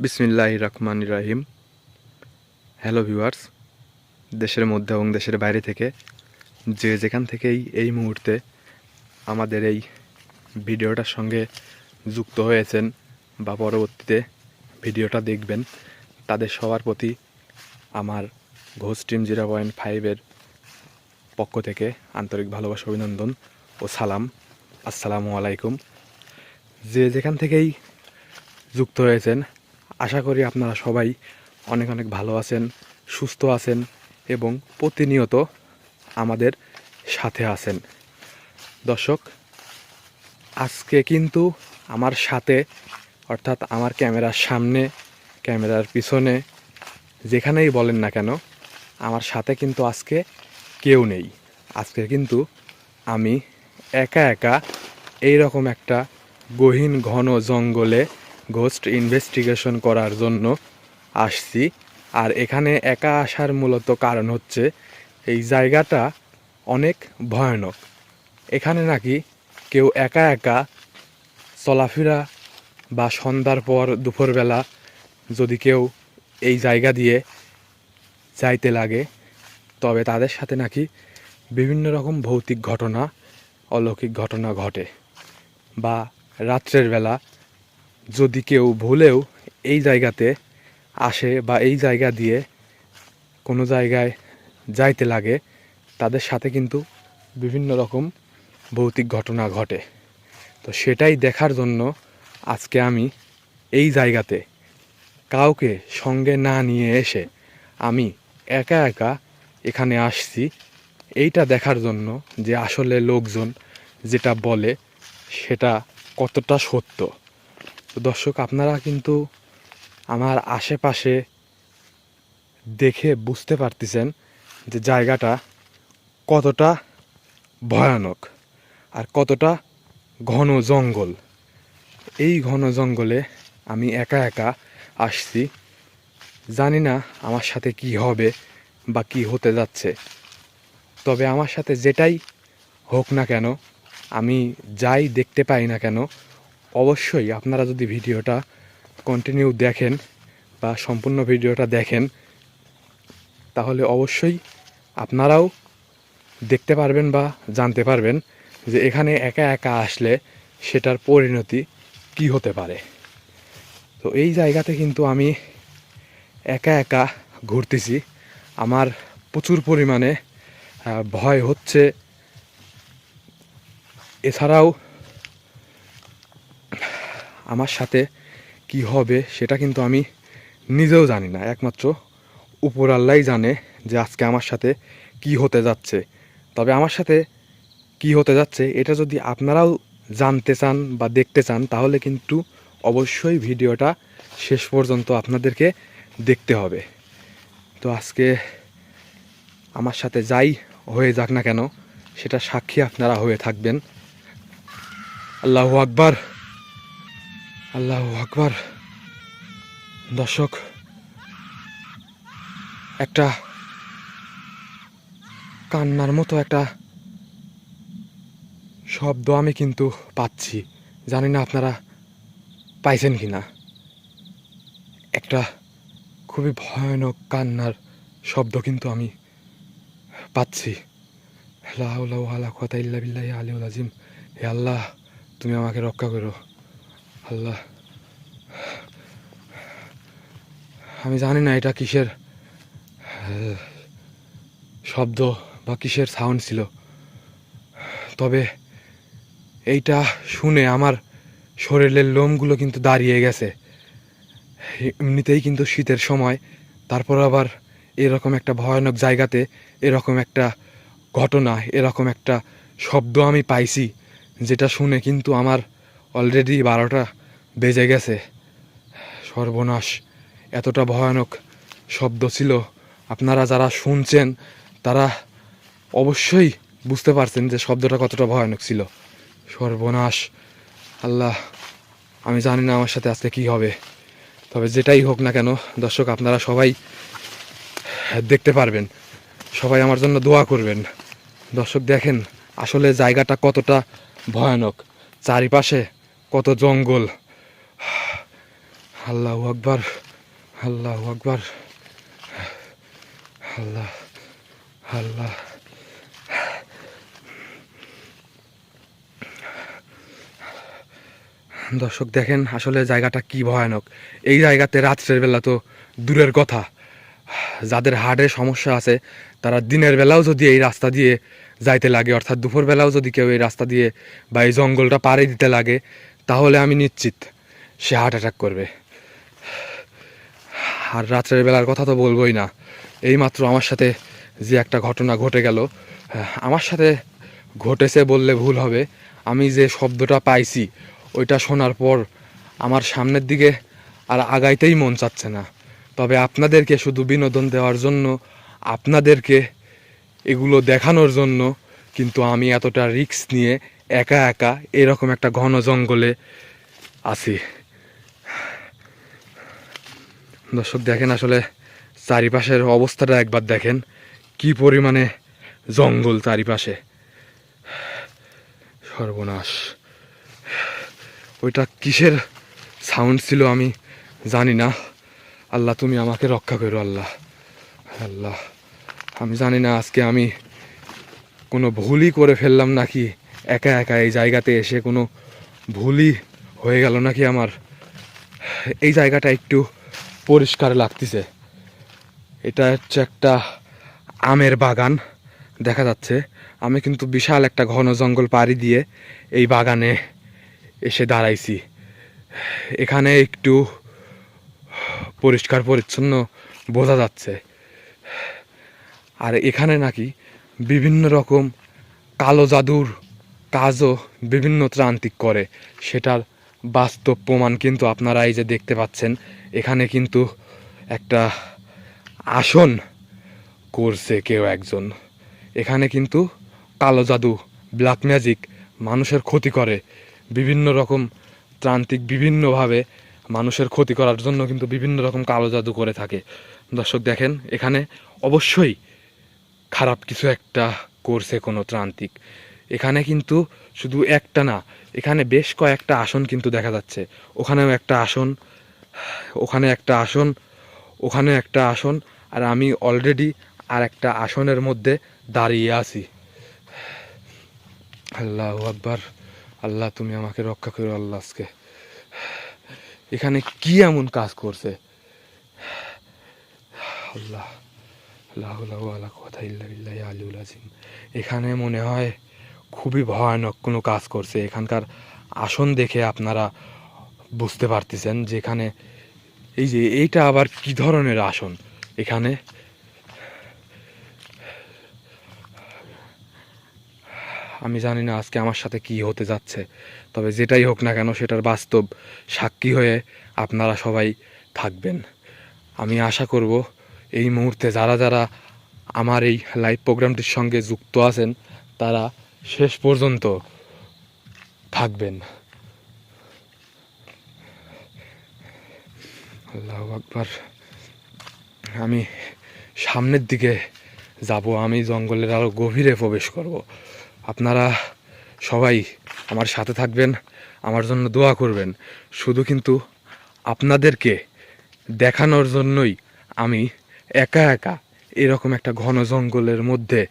বিসমিল্লাহির রহমানির রহিম। Hello viewers, দেশের মধ্যে এবং দেশের বাইরে থেকে যে যেখান থেকেই এই মুহূর্তে আমাদের এই ভিডিওটার সঙ্গে যুক্ত হয়েছেন বা পরবর্তীতে ভিডিওটা দেখবেন, তাদের সবার প্রতি আমার ঘোষ টিম 0.5-এর পক্ষ থেকে আন্তরিক ভালোবাসা, অভিনন্দন ও সালাম। আসসালামু আলাইকুম। যে যেখান থেকেই যুক্ত হয়েছেন, আশা করি আপনারা সবাই অনেক অনেক ভালো আছেন, সুস্থ আছেন এবং প্রতিনিয়ত আমাদের সাথে আছেন। দর্শক, আজকে কিন্তু আমার সাথে, অর্থাৎ আমার ক্যামেরার সামনে, ক্যামেরার পিছনে, যেখানেই বলেন না কেন, আমার সাথে কিন্তু আজকে কেউ নেই। আজকে কিন্তু আমি একা একা এইরকম একটা গহীন ঘন জঙ্গলে ঘোস্ট ইনভেস্টিগেশন করার জন্য আসছি। আর এখানে একা আসার মূলত কারণ হচ্ছে এই জায়গাটা অনেক ভয়ানক। এখানে নাকি কেউ একা একা চলাফেরা বা সন্ধ্যার পর দুপুরবেলা যদি কেউ এই জায়গা দিয়ে যাইতে লাগে, তবে তাদের সাথে নাকি বিভিন্ন রকম ভৌতিক ঘটনা, অলৌকিক ঘটনা ঘটে। বা রাত্রের বেলা যদি কেউ ভুলেও এই জায়গাতে আসে বা এই জায়গা দিয়ে কোনো জায়গায় যাইতে লাগে, তাদের সাথে কিন্তু বিভিন্ন রকম ভৌতিক ঘটনা ঘটে। তো সেটাই দেখার জন্য আজকে আমি এই জায়গাতে কাউকে সঙ্গে না নিয়ে এসে আমি একা একা এখানে আসছি, এইটা দেখার জন্য যে আসলে লোকজন যেটা বলে সেটা কতটা সত্য। তো দর্শক, আপনারা কিন্তু আমার আশেপাশে দেখে বুঝতে পারতেছেন যে জায়গাটা কতটা ভয়ানক আর কতটা ঘন জঙ্গল। এই ঘন জঙ্গলে আমি একা একা আসছি, জানি না আমার সাথে কি হবে বা কি হতে যাচ্ছে। তবে আমার সাথে যেটাই হোক না কেন, আমি যাই দেখতে পাই না কেন, অবশ্যই আপনারা যদি ভিডিওটা কন্টিনিউ দেখেন বা সম্পূর্ণ ভিডিওটা দেখেন, তাহলে অবশ্যই আপনারাও দেখতে পারবেন বা জানতে পারবেন যে এখানে একা একা আসলে সেটার পরিণতি কি হতে পারে। তো এই জায়গাতে কিন্তু আমি একা একা ঘুরতেছি, আমার প্রচুর পরিমাণে ভয় হচ্ছে। এছাড়াও আমার সাথে কি হবে সেটা কিন্তু আমি নিজেও জানি না, একমাত্র উপর আল্লাহই জানে যে আজকে আমার সাথে কি হতে যাচ্ছে। তবে আমার সাথে কি হতে যাচ্ছে এটা যদি আপনারাও জানতে চান বা দেখতে চান, তাহলে কিন্তু অবশ্যই ভিডিওটা শেষ পর্যন্ত আপনাদেরকে দেখতে হবে। তো আজকে আমার সাথে যাই হয়ে যাক না কেন, সেটা সাক্ষী আপনারা হয়ে থাকবেন। আল্লাহু আকবার, আল্লাহু আকবার। দর্শক, একটা কান্নার মতো একটা শব্দ আমি কিন্তু পাচ্ছি, জানি না আপনারা পাইছেন কি না। একটা খুবই ভয়ানক কান্নার শব্দ কিন্তু আমি পাচ্ছি। লা হাওলা ওয়ালা কুওয়াতা ইল্লা বিল্লাহি আলিয়্যিল আযীম। হে আল্লাহ, তুমি আমাকে রক্ষা করো আল্লাহ। আমি জানি না এটা কিসের শব্দ বা কিসের সাউন্ড ছিল, তবে এইটা শুনে আমার শরীরের লোমগুলো কিন্তু দাঁড়িয়ে গেছে। এমনিতেই কিন্তু শীতের সময়, তারপর আবার এরকম একটা ভয়ানক জায়গাতে এরকম একটা ঘটনা, এরকম একটা শব্দ আমি পাইছি, যেটা শুনে কিন্তু আমার অলরেডি 12টা বেজে গেছে। সর্বনাশ, এতটা ভয়ানক শব্দ ছিল। আপনারা যারা শুনছেন তারা অবশ্যই বুঝতে পারছেন যে শব্দটা কতটা ভয়ানক ছিল। সর্বনাশ, আল্লাহ, আমি জানি না আমার সাথে আজকে কী হবে। তবে যেটাই হোক না কেন দর্শক, আপনারা সবাই দেখতে পারবেন, সবাই আমার জন্য দোয়া করবেন। দর্শক দেখেন আসলে জায়গাটা কতটা ভয়ানক, চারিপাশে কত জঙ্গল। আল্লাহু আকবার, আল্লাহু আকবার, আল্লাহ আল্লাহ। দর্শক দেখেন আসলে জায়গাটা কি ভয়ানক। এই জায়গাতে রাত্রের বেলা তো দূরের কথা, যাদের হার্টের সমস্যা আছে তারা দিনের বেলাও যদি এই রাস্তা দিয়ে যাইতে লাগে, অর্থাৎ দুপুর বেলাও যদি কেউ এই রাস্তা দিয়ে বা এই জঙ্গলটা পাড়ি দিতে লাগে, তাহলে আমি নিশ্চিত সে হার্ট অ্যাটাক করবে। আর রাত্রের বেলার কথা তো বলবোই না। এইমাত্র আমার সাথে যে একটা ঘটনা ঘটে গেল, আমার সাথে ঘটেছে বললে ভুল হবে, আমি যে শব্দটা পাইছি ওইটা শোনার পর আমার সামনের দিকে আর আগাইতেই মন চাচ্ছে না। তবে আপনাদেরকে শুধু বিনোদন দেওয়ার জন্য, আপনাদেরকে এগুলো দেখানোর জন্য কিন্তু আমি এতটা রিস্ক নিয়ে একা একা এরকম একটা ঘন জঙ্গলে আছি। দর্শক দেখেন আসলে চারিপাশের অবস্থাটা একবার দেখেন, কি পরিমাণে জঙ্গল চারিপাশে। সর্বনাশ, ওইটা কিসের সাউন্ড ছিল আমি জানি না। আল্লাহ তুমি আমাকে রক্ষা করো আল্লাহ, আল্লাহ। আমি জানি না আজকে আমি কোনো ভুলই করে ফেললাম নাকি, একা একা এই জায়গাতে এসে কোনো ভুলই হয়ে গেল নাকি আমার। এই জায়গাটা একটু পরিষ্কার লাগতেছে। এটা হচ্ছে একটা আমের বাগান দেখা যাচ্ছে। আমি কিন্তু বিশাল একটা ঘন জঙ্গল পাড়ি দিয়ে এই বাগানে এসে দাঁড়াইছি। এখানে একটু পরিষ্কার পরিচ্ছন্ন বোঝা যাচ্ছে। আর এখানে নাকি বিভিন্ন রকম কালো জাদুর কাজও বিভিন্ন ত্রান্তিক করে, সেটার বাস্তব প্রমাণ কিন্তু আপনারা এই যে দেখতে পাচ্ছেন। এখানে কিন্তু একটা আসন করছে কেউ একজন। এখানে কিন্তু কালো জাদু, ব্ল্যাক ম্যাজিক মানুষের ক্ষতি করে, বিভিন্ন রকম ত্রান্তিক বিভিন্নভাবে মানুষের ক্ষতি করার জন্য কিন্তু বিভিন্ন রকম কালো জাদু করে থাকে। দর্শক দেখেন এখানে অবশ্যই খারাপ কিছু একটা করছে কোনো ত্রান্তিক। এখানে কিন্তু শুধু একটা না, এখানে বেশ কয়েকটা আসন কিন্তু দেখা যাচ্ছে। ওখানেও একটা আসন, ওখানে একটা আসন, ওখানে একটা আসন, আর আমি অলরেডি আর একটা আসনের মধ্যে দাঁড়িয়ে আছি। আল্লাহু আকবার, আল্লাহ তুমি আমাকে রক্ষা করো আল্লাহ। আজকে এখানে কি এমন কাজ করছে আল্লাহ, এখানে মনে হয় খুবই ভয়ানক কোনো কাজ করছে। এখানকার আসন দেখে আপনারা বুঝতে পারতেছেন যে এখানে এই যে এইটা আবার কি ধরনের আসন। এখানে আমি জানি না আজকে আমার সাথে কি হতে যাচ্ছে, তবে যেটাই হোক না কেন সেটার বাস্তব সাক্ষী হয়ে আপনারা সবাই থাকবেন। আমি আশা করব এই মুহূর্তে যারা যারা আমার এই লাইভ প্রোগ্রামটির সঙ্গে যুক্ত আছেন তারা শেষ পর্যন্ত থাকবেন। আল্লাহু আকবার। আমি সামনের দিকে যাব, আমি জঙ্গলের আরও গভীরে প্রবেশ করব। আপনারা সবাই আমার সাথে থাকবেন, আমার জন্য দোয়া করবেন। শুধু কিন্তু আপনাদেরকে দেখানোর জন্যই আমি একা একা এরকম একটা ঘন জঙ্গলের মধ্যে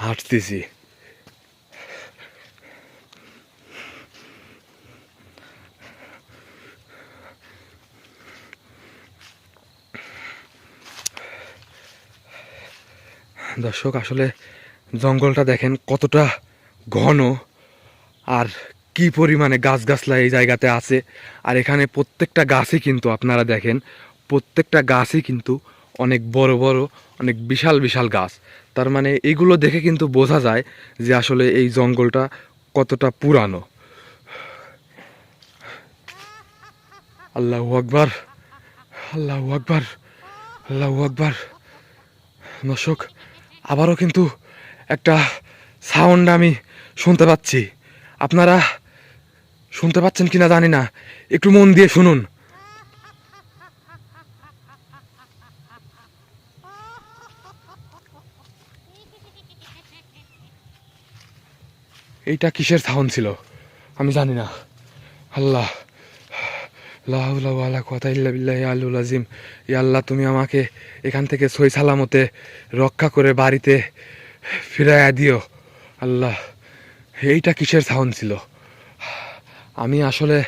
হাঁটতেছি। দর্শক আসলে জঙ্গলটা দেখেন কতটা ঘন, আর কি পরিমাণে গাছগাছলা এই জায়গাতে আছে। আর এখানে প্রত্যেকটা গাছই কিন্তু আপনারা দেখেন, প্রত্যেকটা গাছই কিন্তু অনেক বড় বড়, অনেক বিশাল বিশাল গাছ। তার মানে এগুলো দেখে কিন্তু বোঝা যায় যে আসলে এই জঙ্গলটা কতটা পুরানো। আল্লাহু আকবার, আল্লাহু আকবার, আল্লাহু আকবার। দর্শক আবারও কিন্তু একটা সাউন্ড আমি শুনতে পাচ্ছি। আপনারা শুনতে পাচ্ছেন কিনা জানি না, একটু মন দিয়ে শুনুন। এইটা কিসের সাউন্ড ছিল আমি জানি না। আল্লাহ, লা হাওলা ওয়ালা কুওয়াতা ইল্লা বিল্লাহি আলিয়্যুল আযীম। ইয়া আল্লাহ, তুমি আমাকে এখান থেকে সহি সালামতে রক্ষা করে বাড়িতে ফিরাইয়া দিও আল্লাহ। এইটা কিসের সাউন্ড ছিল? আমি আসলে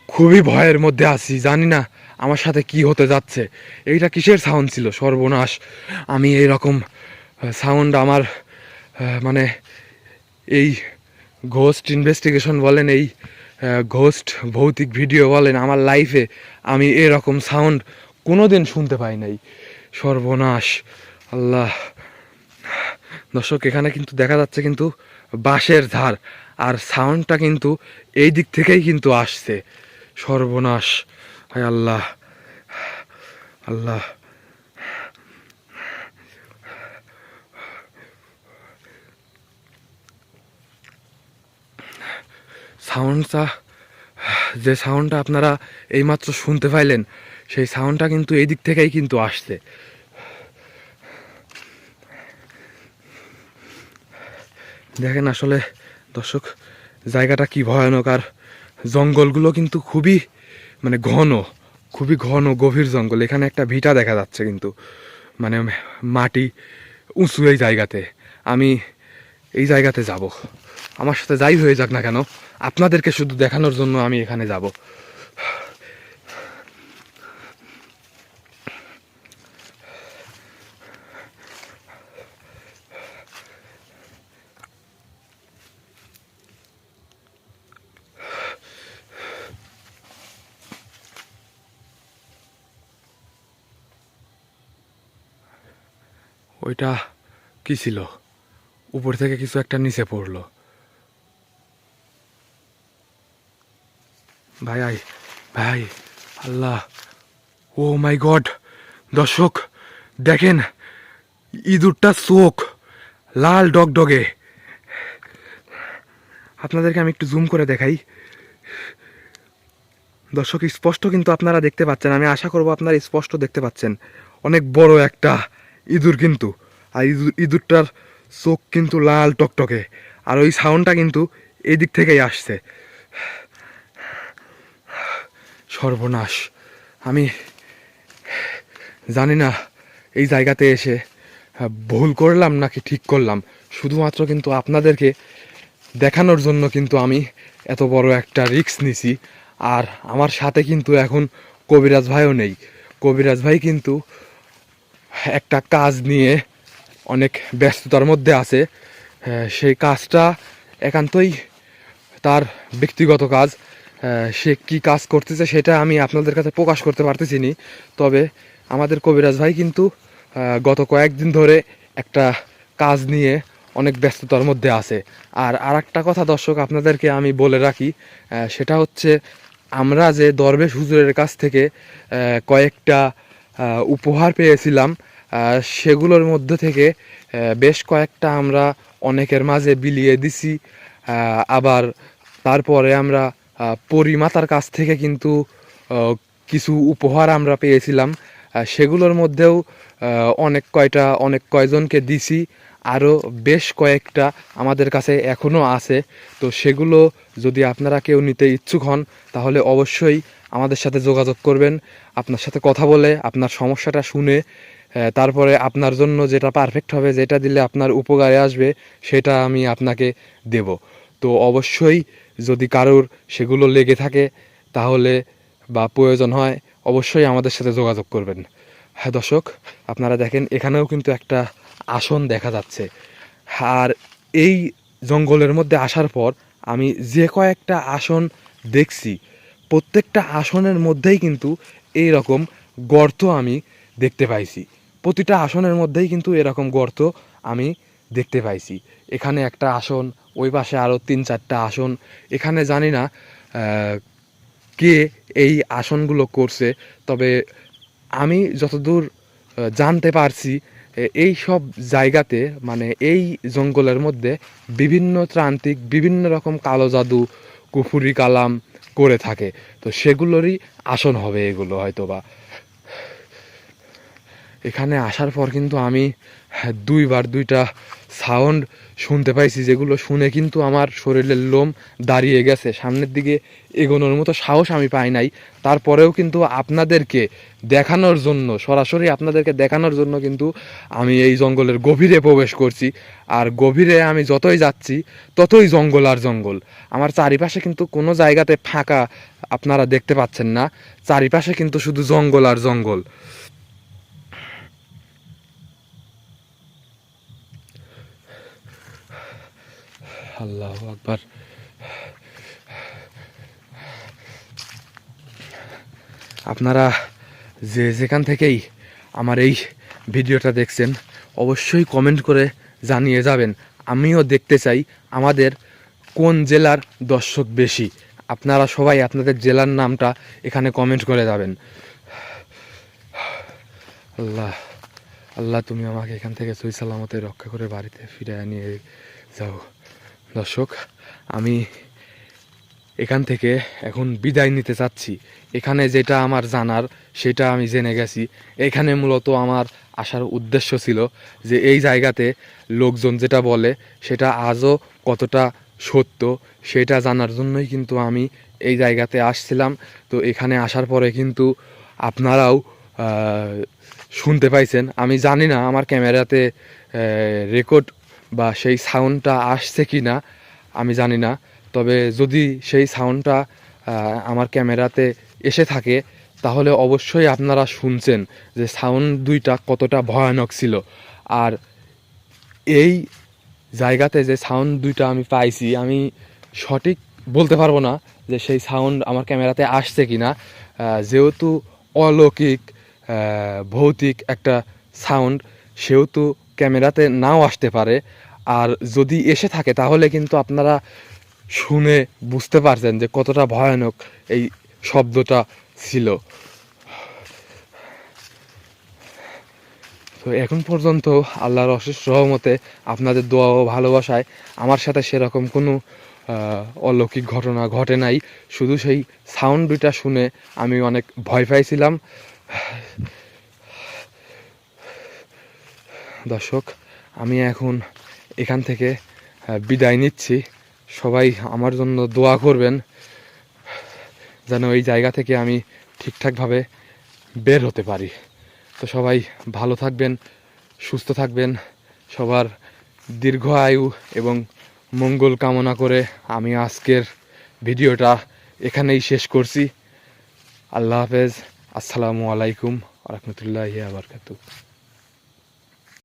খুবই ভয়ের মধ্যে আছি, জানি না আমার সাথে কি হতে যাচ্ছে। এইটা কিসের সাউন্ড ছিল? সর্বনাশ! আমি এইরকম সাউন্ড আমার মানে এই ঘোস্ট ইনভেস্টিগেশন বলেন, এই ঘোস্ট ভৌতিক ভিডিও বলেন, আমার লাইফে আমি এরকম সাউন্ড কোনো দিন শুনতে পাই নাই। সর্বনাশ! আল্লাহ! দর্শক, এখানে কিন্তু দেখা যাচ্ছে কিন্তু বাঁশের ধার, আর সাউন্ডটা কিন্তু এই দিক থেকেই কিন্তু আসছে। সর্বনাশ! হায় আল্লাহ! আল্লাহ! সাউন্ডটা, যে সাউন্ডটা আপনারা এইমাত্র শুনতে পাইলেন, সেই সাউন্ডটা কিন্তু এই দিক থেকেই কিন্তু আসছে। দেখেন আসলে দর্শক, জায়গাটা কি ভয়ানক, আর জঙ্গলগুলো কিন্তু খুবই মানে ঘন, খুবই ঘন গভীর জঙ্গল। এখানে একটা ভিটা দেখা যাচ্ছে কিন্তু, মানে মাটি উঁচু এই জায়গাতে। আমি এই জায়গাতে যাব, আমার সাথে যাই হয়ে যাক না কেন, আপনাদেরকে শুধু দেখানোর জন্য আমি এখানে যাব। ওইটা কি ছিল? উপর থেকে কিছু একটা নিচে পড়লো। ভাই আই, ভাই, আল্লাহ! ও মাই গড! দর্শক দেখেন, ইঁদুরটা চোখ লাল ডগডগে। আপনাদেরকে আমি একটু জুম করে দেখাই। দর্শক, স্পষ্ট কিন্তু আপনারা দেখতে পাচ্ছেন, আমি আশা করব আপনারা স্পষ্ট দেখতে পাচ্ছেন। অনেক বড় একটা ইঁদুর কিন্তু, আর ইঁদুরটার চোখ কিন্তু লাল টকটকে, আর ওই সাউন্ডটা কিন্তু এই দিক থেকেই আসছে। সর্বনাশ! আমি জানি না এই জায়গাতে এসে ভুল করলাম নাকি ঠিক করলাম। শুধুমাত্র কিন্তু আপনাদেরকে দেখানোর জন্য কিন্তু আমি এত বড় একটা রিস্ক নিছি। আর আমার সাথে কিন্তু এখন কবিরাজ ভাইও নেই। কবিরাজ ভাই কিন্তু একটা কাজ নিয়ে অনেক ব্যস্ততার মধ্যে আছে। সেই কাজটা একান্তই তার ব্যক্তিগত কাজ। সে কি কাজ করতেছে সেটা আমি আপনাদের কাছে প্রকাশ করতে পারতেছি নি। তবে আমাদের কবিরাজ ভাই কিন্তু গত কয়েকদিন ধরে একটা কাজ নিয়ে অনেক ব্যস্ততার মধ্যে আছে। আর আরেকটা কথা দর্শক আপনাদেরকে আমি বলে রাখি, সেটা হচ্ছে আমরা যে দরবেশ হুজুরের কাছ থেকে কয়েকটা উপহার পেয়েছিলাম, সেগুলোর মধ্যে থেকে বেশ কয়েকটা আমরা অনেকের মাঝে বিলিয়ে দিছি। আবার তারপরে আমরা পরিমাতার কাছ থেকে কিন্তু কিছু উপহার আমরা পেয়েছিলাম। সেগুলোর মধ্যেও অনেক কয়জনকে দিছি। আরও বেশ কয়েকটা আমাদের কাছে এখনও আছে। তো সেগুলো যদি আপনারা কেউ নিতে ইচ্ছুক হন, তাহলে অবশ্যই আমাদের সাথে যোগাযোগ করবেন। আপনার সাথে কথা বলে আপনার সমস্যাটা শুনে তারপরে আপনার জন্য যেটা পারফেক্ট হবে, যেটা দিলে আপনার উপকারে আসবে, সেটা আমি আপনাকে দেব। তো অবশ্যই যদি কারোর সেগুলো লেগে থাকে তাহলে বা প্রয়োজন হয়, অবশ্যই আমাদের সাথে যোগাযোগ করবেন। হ্যাঁ দর্শক, আপনারা দেখেন এখানেও কিন্তু একটা আসন দেখা যাচ্ছে। আর এই জঙ্গলের মধ্যে আসার পর আমি যে কয়েকটা আসন দেখছি, প্রত্যেকটা আসনের মধ্যেই কিন্তু এই রকম গর্ত আমি দেখতে পাইছি। প্রতিটা আসনের মধ্যেই কিন্তু এরকম গর্ত আমি দেখতে পাইছি। এখানে একটা আসন, ওই পাশে আরও 3-4টা আসন। এখানে জানি না কে এই আসনগুলো করছে, তবে আমি যতদূর জানতে পারছি, এই সব জায়গাতে মানে এই জঙ্গলের মধ্যে বিভিন্ন ত্রান্তিক বিভিন্ন রকম কালো জাদু, কুফুরি কালাম করে থাকে। তো সেগুলোরই আসন হবে এগুলো হয়তো বা। এখানে আসার পর কিন্তু আমি দুইবার দুইটা সাউন্ড শুনতে পাইছি, যেগুলো শুনে কিন্তু আমার শরীরের লোম দাঁড়িয়ে গেছে। সামনের দিকে এগোনোর মতো সাহস আমি পাই নাই। তারপরেও কিন্তু আপনাদেরকে দেখানোর জন্য, সরাসরি আপনাদেরকে দেখানোর জন্য কিন্তু আমি এই জঙ্গলের গভীরে প্রবেশ করছি। আর গভীরে আমি যতই যাচ্ছি ততই জঙ্গল আর জঙ্গল। আমার চারিপাশে কিন্তু কোনো জায়গাতে ফাঁকা আপনারা দেখতে পাচ্ছেন না, চারিপাশে কিন্তু শুধু জঙ্গল আর জঙ্গল। আল্লাহু আকবার। আপনারা যে যেখান থেকেই আমার এই ভিডিওটা দেখছেন অবশ্যই কমেন্ট করে জানিয়ে যাবেন। আমিও দেখতে চাই আমাদের কোন জেলার দর্শক বেশি। আপনারা সবাই আপনাদের জেলার নামটা এখানে কমেন্ট করে যাবেন। আল্লাহ আল্লাহ, তুমি আমাকে এখান থেকে সহি সালামতে রক্ষা করে বাড়িতে ফিরে নিয়ে যাও। দর্শক, আমি এখান থেকে এখন বিদায় নিতে চাচ্ছি। এখানে যেটা আমার জানার সেটা আমি জেনে গেছি। এখানে মূলত আমার আসার উদ্দেশ্য ছিল যে এই জায়গাতে লোকজন যেটা বলে সেটা আজও কতটা সত্য সেটা জানার জন্যই কিন্তু আমি এই জায়গাতে আসছিলাম। তো এখানে আসার পরে কিন্তু আপনারাও শুনতে পাইছেন। আমি জানি না আমার ক্যামেরাতে রেকর্ড বা সেই সাউন্ডটা আসছে কি না, আমি জানি না। তবে যদি সেই সাউন্ডটা আমার ক্যামেরাতে এসে থাকে তাহলে অবশ্যই আপনারা শুনছেন যে সাউন্ড দুইটা কতটা ভয়ানক ছিল। আর এই জায়গাতে যে সাউন্ড দুইটা আমি পাইছি, আমি সঠিক বলতে পারবো না যে সেই সাউন্ড আমার ক্যামেরাতে আসছে কি না। যেহেতু অলৌকিক ভৌতিক একটা সাউন্ড, সেহেতু ক্যামেরাতে নাও আসতে পারে। আর যদি এসে থাকে তাহলে কিন্তু আপনারা শুনে বুঝতে পারছেন যে কতটা ভয়ানক এই শব্দটা ছিল। তো এখন পর্যন্ত আল্লাহর অশেষ রহমতে আপনাদের দোয়া ও ভালোবাসায় আমার সাথে সেরকম কোনো অলৌকিক ঘটনা ঘটে নাই। শুধু সেই সাউন্ড দুইটা শুনে আমি অনেক ভয় পাইছিলাম। দর্শক, আমি এখন এখান থেকে বিদায় নিচ্ছি। সবাই আমার জন্য দোয়া করবেন যেন এই জায়গা থেকে আমি ঠিকঠাকভাবে বের হতে পারি। তো সবাই ভালো থাকবেন, সুস্থ থাকবেন। সবার দীর্ঘ আয়ু এবং মঙ্গল কামনা করে আমি আজকের ভিডিওটা এখানেই শেষ করছি। আল্লাহ হাফেজ। আসসালামু আলাইকুম ওয়া রাহমাতুল্লাহি ওয়া বারাকাতুহু।